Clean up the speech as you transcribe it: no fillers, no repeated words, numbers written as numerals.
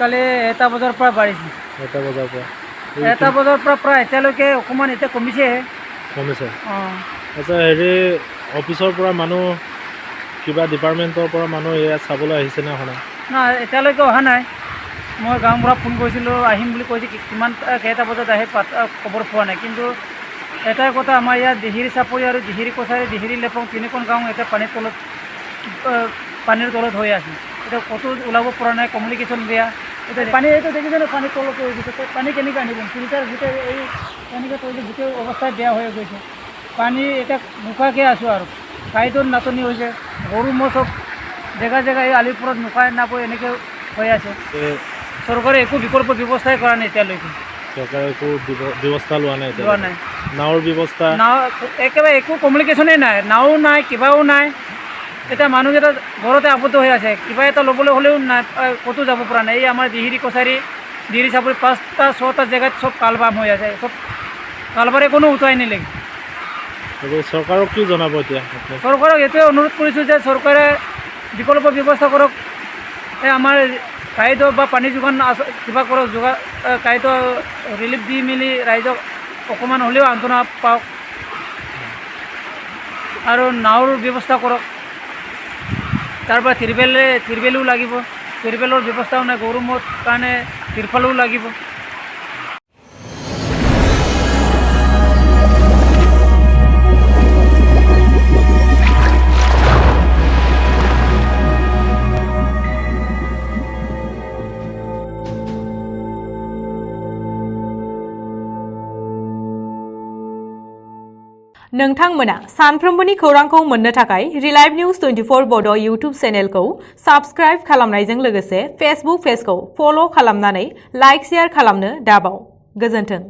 কালি 1টা বজাৰ পৰা বাঢ়িছে 1টা বজাৰ পৰা 1টা বজাৰ পৰা প্ৰায় এতিয়ালৈকে অকমান এতিয়া কমিছে আচ্ছা হেৰি অফিচৰ পৰা মানুহ কিবা ডিপাৰ্টমেণ্টৰ পৰা মানুহ ইয়াত চাবলৈ আহিছে নে অহা না এতিয়ালৈকে অহা নাই মই গাঁৱৰ পৰা ফোন কৰিছিলোঁ আহিম বুলি কৈছে কিমান কেইটা বজাত আহে খবৰ পোৱা নাই কিন্তু এটাই কথা আমাৰ ইয়াত দিহিৰি চাপৰি আৰু দিহিৰি কছাৰী দিহিৰি লেপং তিনিখন গাঁও এতিয়া পানীৰ তলত হৈ আছে এতিয়া ক'তো ওলাব পৰা নাই কমিউনিকেশ্যন বেয়া এতিয়া পানী এইটো দেখিছেনে পানীৰ তলত হৈ গৈছে পানী কেনেকৈ আনিব ফিল্টাৰ গোটেই এই কেনেকৈ কৰিলে গোটেই অৱস্থা বেয়া হৈ গৈছে পানী এতিয়া নোখোৱাকৈ আছোঁ আৰু কাইটোৰ নাটনি হৈছে গৰু ম'হ চব জেগা জেগা এই আলিপুৰত নোখাই নাপায় এনেকৈ হৈ আছে চৰকাৰে একো বিকল্প ব্যৱস্থাই কৰা নাই এতিয়ালৈকে চৰকাৰে একো ব্যৱস্থা লোৱা নাই নাৱৰ ব্যৱস্থা একেবাৰে একো কমিউনিকেশ্যনেই নাই নাও নাই কিবাও নাই এতিয়া মানুহকেইটা ঘৰতে আবদ্ধ হৈ আছে কিবা এটা ল'বলৈ হ'লেও নাই ক'তো যাব পৰা নাই এই আমাৰ দিহিৰি কছাৰী দিহিৰি চাপৰি 5টা 6টা জেগাত চব কালবাম হৈ আছে চব কালবাৰে কোনো উঠাই নিলে চৰকাৰক কি জনাব এতিয়া চৰকাৰক এইটোৱে অনুৰোধ কৰিছোঁ যে চৰকাৰে বিকল্প ব্যৱস্থা কৰক এই আমাৰ কাইদ বা পানী যোগান কিবা কৰক কাইদ ৰিলিফ দি মেলি ৰাইজক অকণমান হ'লেও আন্তনা পাওক আৰু নাৱৰ ব্যৱস্থা কৰক তাৰপৰা তিৰবেলো লাগিব তিৰবেলৰ ব্যৱস্থাও নাই গৰমৰ কাৰণে তিৰপালো লাগিব नोंथांमोना सानफ्रोमबोनि खौरांखौ मोननो थाखाय रिलाइव निउज 24 बड' इउट्युब चेनेलखौ साबस्क्राइब खालामनायजों लोगोसे फेसबुक पेजखौ फल' खालामनानै लाइक शेयार खालामनो दाबाव गोजोन्थों।